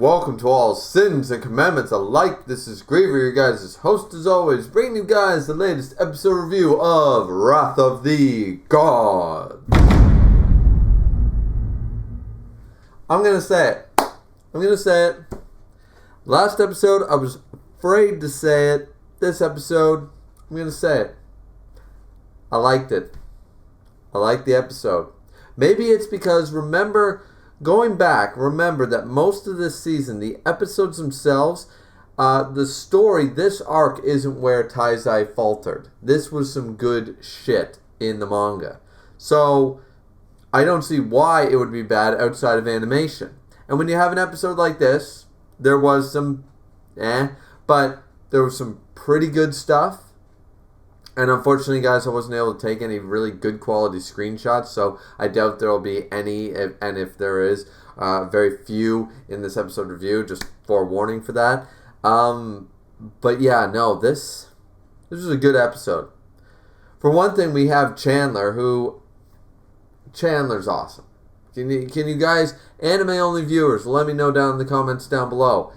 Welcome to all sins and commandments alike. This is Griever, your guys' host as always, bringing you guys the latest episode review of Wrath of the Gods. I'm gonna say it. Last episode, I was afraid to say it. This episode, I'm gonna say it. I liked it. I liked the episode. Maybe it's because, remember that most of this season, the episodes themselves, the story, this arc isn't where Taizai faltered. This was some good shit in the manga. So, I don't see why it would be bad outside of animation. And when you have an episode like this, there was some but there was some pretty good stuff. And unfortunately, guys, I wasn't able to take any really good quality screenshots, so I doubt there will be any, and if there is, very few in this episode review, just forewarning for that. But yeah, no, this was a good episode. For one thing, we have Chandler's awesome. Can you guys, anime-only viewers, let me know down in the comments down below.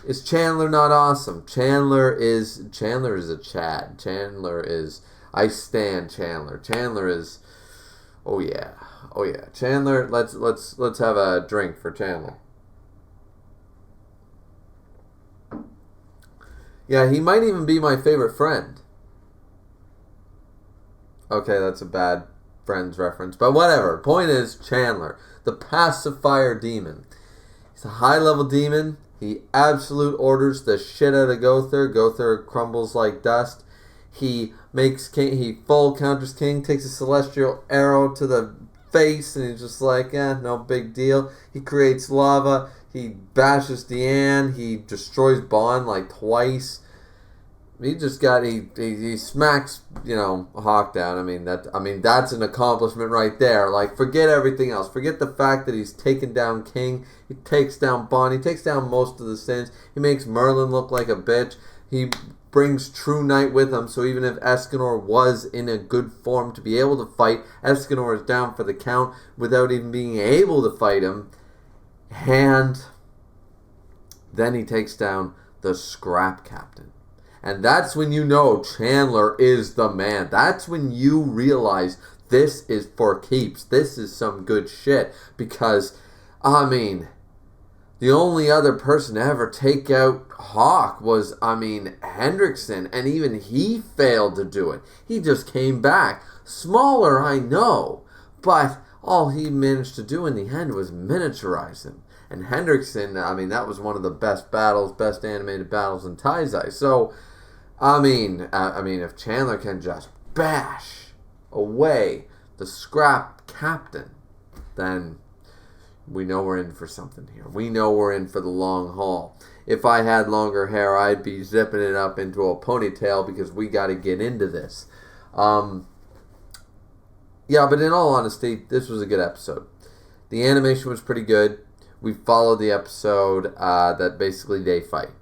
Is Chandler not awesome? Chandler is a Chad. I stand Chandler. Chandler is, oh yeah. Chandler, let's have a drink for Chandler. Yeah, he might even be my favorite friend. Okay, that's a bad Friends reference, but whatever. Point is, Chandler, the pacifier demon. He's a high-level demon. He absolute orders the shit out of Gother. Gother crumbles like dust. He full counters King, takes a celestial arrow to the face, and he's just like, no big deal. He creates lava. He bashes Deanne. He destroys Bond like twice. He smacks, Hawk down. That's an accomplishment right there. Like, forget everything else. Forget the fact that he's taken down King. He takes down Bond. He takes down most of the sins. He makes Merlin look like a bitch. He brings True Knight with him, so even if Escanor was in a good form to be able to fight, Escanor is down for the count without even being able to fight him. And then he takes down the Scrap Captain. And that's when you know Chandler is the man. That's when you realize this is for keeps. This is some good shit. Because, the only other person to ever take out Hawk was, Hendrickson. And even he failed to do it. He just came back. Smaller, I know. But all he managed to do in the end was miniaturize him. And Hendrickson, that was one of the best animated battles in Taizai. So, if Chandler can just bash away the Scrap Captain, then we know we're in for something here. We know we're in for the long haul. If I had longer hair, I'd be zipping it up into a ponytail because we got to get into this. But in all honesty, this was a good episode. The animation was pretty good. We followed the episode that basically they fight.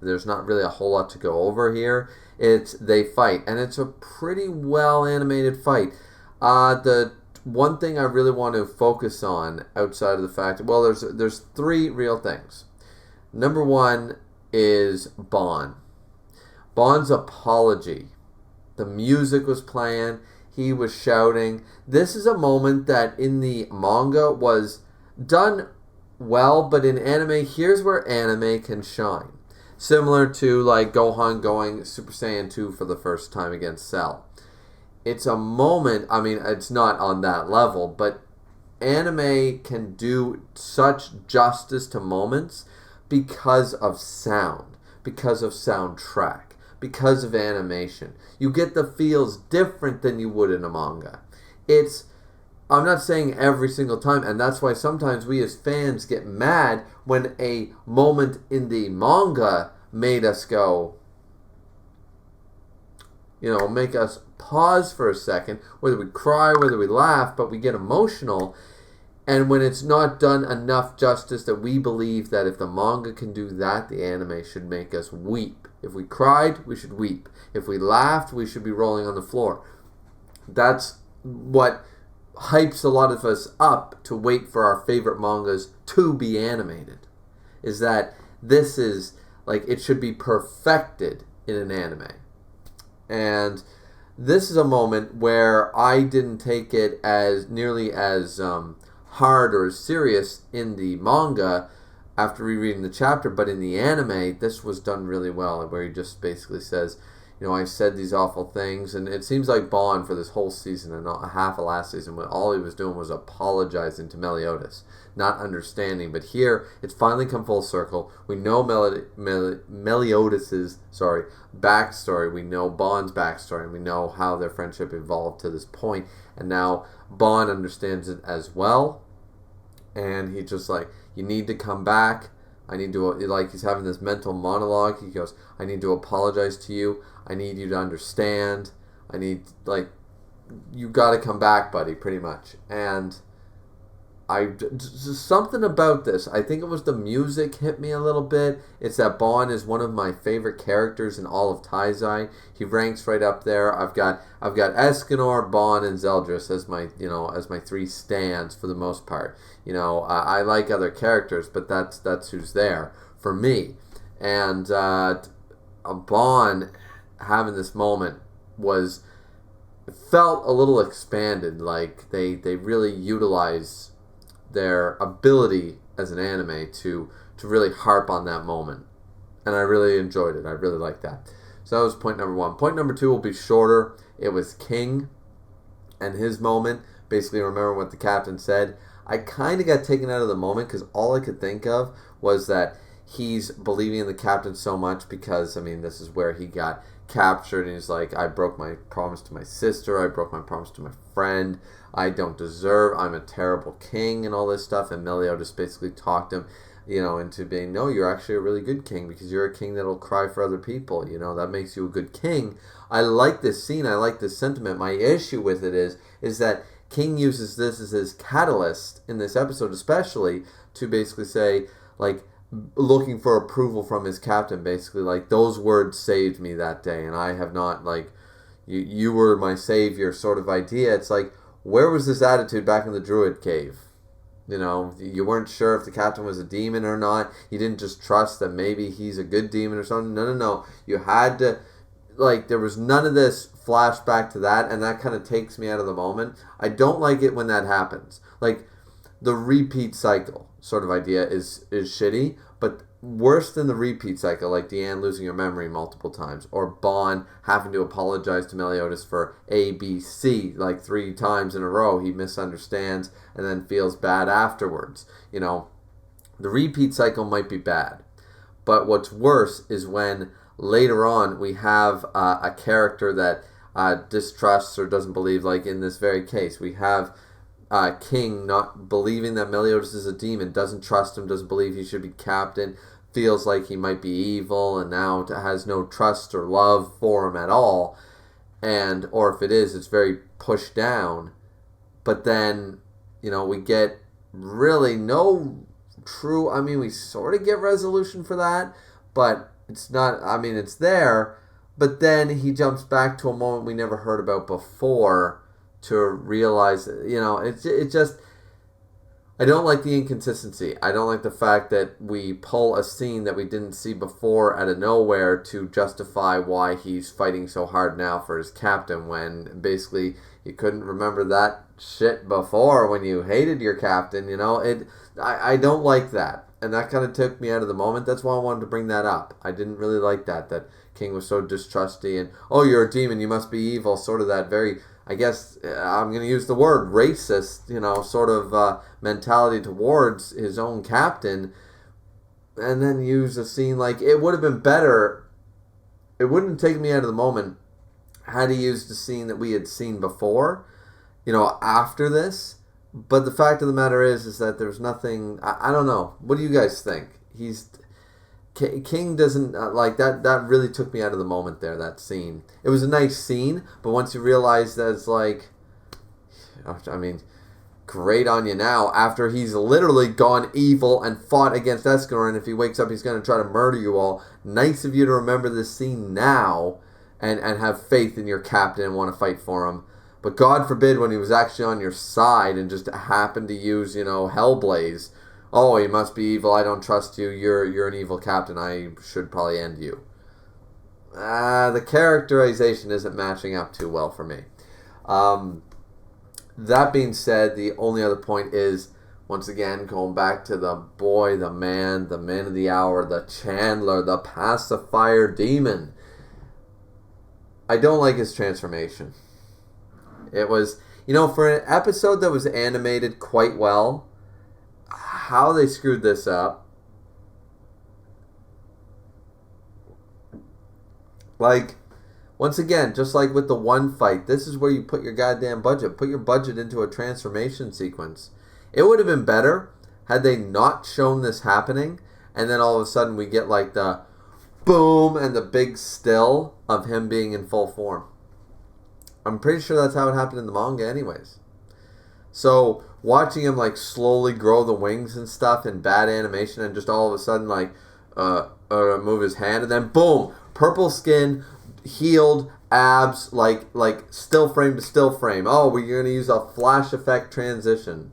There's not really a whole lot to go over here. They fight, and it's a pretty well animated fight. The one thing I really want to focus on outside of the fact, there's three real things. Number one is Bond. Bond's apology. The music was playing. He was shouting. This is a moment that in the manga was done well, but in anime, here's where anime can shine. Similar to like Gohan going Super Saiyan 2 for the first time against Cell. It's a moment, it's not on that level, but anime can do such justice to moments because of sound, because of soundtrack, because of animation. You get the feels different than you would in a manga. I'm not saying every single time, and that's why sometimes we as fans get mad when a moment in the manga made us go, make us pause for a second, whether we cry, whether we laugh, but we get emotional, and when it's not done enough justice that we believe that if the manga can do that, the anime should make us weep. If we cried, we should weep. If we laughed, we should be rolling on the floor. That's what hypes a lot of us up to wait for our favorite mangas to be animated. is that this is, like, it should be perfected in an anime. And this is a moment where I didn't take it as nearly as hard or as serious in the manga after rereading the chapter, but in the anime, this was done really well, where he just basically says, I said these awful things, and it seems like Bond for this whole season and half of last season, when all he was doing was apologizing to Meliodas, not understanding. But here, it's finally come full circle. We know Meliodas' backstory. We know Bond's backstory, and we know how their friendship evolved to this point. And now Bond understands it as well, and he's just like, you need to come back. I need to, like, he's having this mental monologue. He goes, I need to apologize to you. I need you to understand. I need, like, you got to come back, buddy, pretty much. And something about this, I think it was the music hit me a little bit. It's that Bond is one of my favorite characters in all of Taizai. He ranks right up there. I've got Escanor, Bond, and Zeldris as my three stands for the most part. I like other characters, but that's who's there for me. And Bond having this moment felt a little expanded. Like they really utilize their ability as an anime to really harp on that moment. And I really enjoyed it. I really liked that. So that was point number one. Point number two will be shorter. It was King and his moment. Basically, remember what the captain said. I kind of got taken out of the moment because all I could think of was that he's believing in the captain so much because, this is where he got captured, and he's like, I broke my promise to my sister, I broke my promise to my friend, I'm a terrible king, and all this stuff. And Meliodas basically talked him, into being, no, you're actually a really good king because you're a king that'll cry for other people, that makes you a good king. I like this scene, I like this sentiment. My issue with it is that King uses this as his catalyst in this episode, especially to basically say, like, looking for approval from his captain, basically, like, those words saved me that day, and I have not, like, you were my savior sort of idea. It's like, where was this attitude back in the Druid cave? You weren't sure if the captain was a demon or not. You didn't just trust that maybe he's a good demon or something. No. You had to, like, there was none of this flashback to that, and that kind of takes me out of the moment. I don't like it when that happens. Like, the repeat cycle sort of idea is shitty, but worse than the repeat cycle, like Deanne losing her memory multiple times, or Bond having to apologize to Meliodas for A, B, C, like 3 times in a row. He misunderstands and then feels bad afterwards. The repeat cycle might be bad, but what's worse is when later on we have a character that distrusts or doesn't believe, like in this very case, we have King not believing that Meliodas is a demon, doesn't trust him, doesn't believe he should be captain, feels like he might be evil, and now has no trust or love for him at all. And, or if it is, it's very pushed down. But then, we get really no true, we sort of get resolution for that, but it's not, it's there, but then he jumps back to a moment we never heard about before to realize, it just, I don't like the inconsistency. I don't like the fact that we pull a scene that we didn't see before out of nowhere to justify why he's fighting so hard now for his captain, when basically you couldn't remember that shit before when you hated your captain, I don't like that. And that kind of took me out of the moment. That's why I wanted to bring that up. I didn't really like that King was so distrusty and, oh, you're a demon, you must be evil, sort of that very, I guess, I'm going to use the word racist, sort of mentality towards his own captain, and then use a scene like, it would have been better, it wouldn't take me out of the moment had he used a scene that we had seen before, after this. But the fact of the matter is that there's nothing, I don't know, what do you guys think? King doesn't, like, that really took me out of the moment there, that scene. It was a nice scene, but once you realize that it's like, great on you now, after he's literally gone evil and fought against Escanor, and if he wakes up he's going to try to murder you all. Nice of you to remember this scene now and have faith in your captain and want to fight for him. But God forbid when he was actually on your side and just happened to use, Hellblaze oh, you must be evil, I don't trust you, you're an evil captain, I should probably end you. The characterization isn't matching up too well for me. That being said, the only other point is, once again, going back to the boy, the man of the hour, the Chandler, the pacifier demon. I don't like his transformation. It was, for an episode that was animated quite well, how they screwed this up. Like, once again, just like with the one fight, this is where you put your goddamn budget. Put your budget into a transformation sequence. It would have been better had they not shown this happening, and then all of a sudden we get like the boom and the big still of him being in full form. I'm pretty sure that's how it happened in the manga anyways. So watching him like slowly grow the wings and stuff in bad animation, and just all of a sudden like move his hand, and then boom, purple skin, healed, abs, like still frame to still frame. Oh, we're going to use a flash effect transition.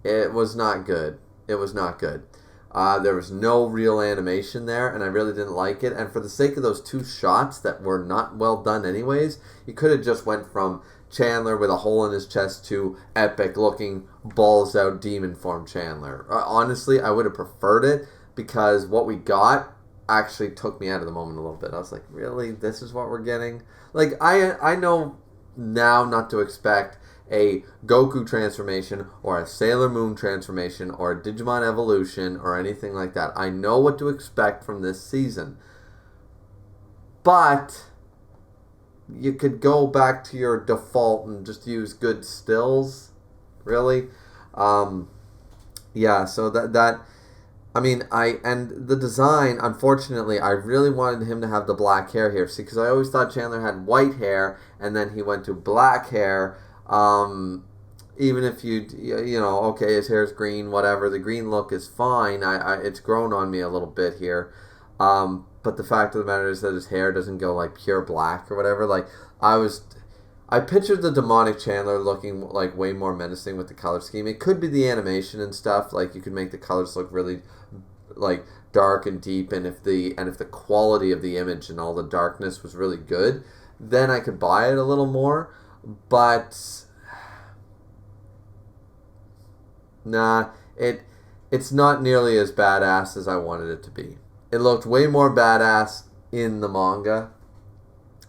It was not good. It was not good. There was no real animation there, and I really didn't like it. And for the sake of those two shots that were not well done anyways, you could have just went from Chandler with a hole in his chest to epic looking balls out demon form Chandler. Honestly, I would have preferred it, because what we got actually took me out of the moment a little bit. I was like, really? This is what we're getting? Like, I know now not to expect a Goku transformation or a Sailor Moon transformation or a Digimon evolution or anything like that. I know what to expect from this season. But you could go back to your default and just use good stills. Really? Yeah, so that and the design, unfortunately, I really wanted him to have the black hair here. See, because I always thought Chandler had white hair, and then he went to black hair. Even if okay, his hair's green, whatever, the green look is fine. It's grown on me a little bit here. But the fact of the matter is that his hair doesn't go like pure black or whatever. Like, I pictured the demonic Chandler looking like way more menacing with the color scheme. It could be the animation and stuff. Like, you could make the colors look really like dark and deep, and if the quality of the image and all the darkness was really good, then I could buy it a little more. But nah, it's not nearly as badass as I wanted it to be. It looked way more badass in the manga.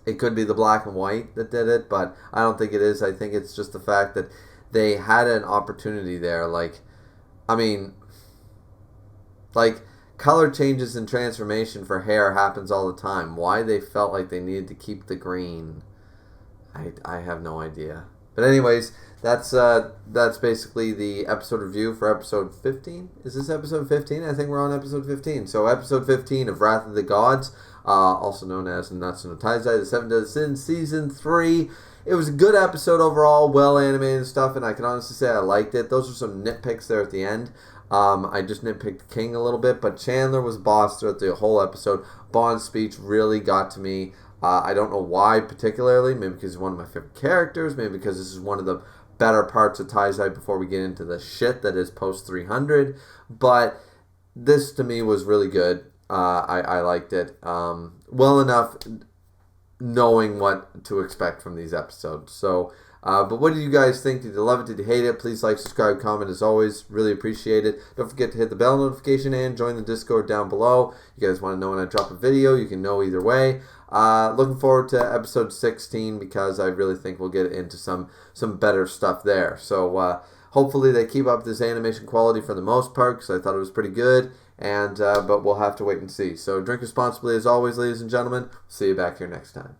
It could be the black and white that did it, but I don't think it is. I think it's just the fact that they had an opportunity there. Like, color changes and transformation for hair happens all the time. Why they felt like they needed to keep the green, I have no idea. But anyways, that's basically the episode review for episode 15. Is this episode 15? I think we're on episode 15. So episode 15 of Wrath of the Gods, also known as NnT, the 7 Deadly Sins, Season 3. It was a good episode overall, well animated and stuff, and I can honestly say I liked it. Those are some nitpicks there at the end. I just nitpicked King a little bit, but Chandler was boss throughout the whole episode. Bond's speech really got to me. I don't know why particularly. Maybe because he's one of my favorite characters. Maybe because this is one of the better parts of Taizai before we get into the shit that is post 300. But this to me was really good. I liked it well enough, knowing what to expect from these episodes. So, but what did you guys think? Did you love it? Did you hate it? Please like, subscribe, comment as always. Really appreciate it. Don't forget to hit the bell notification and join the Discord down below. You guys want to know when I drop a video, you can know either way. Looking forward to episode 16, because I really think we'll get into some better stuff there. So hopefully they keep up this animation quality for the most part, because I thought it was pretty good. And but we'll have to wait and see. So drink responsibly as always, ladies and gentlemen. See you back here next time.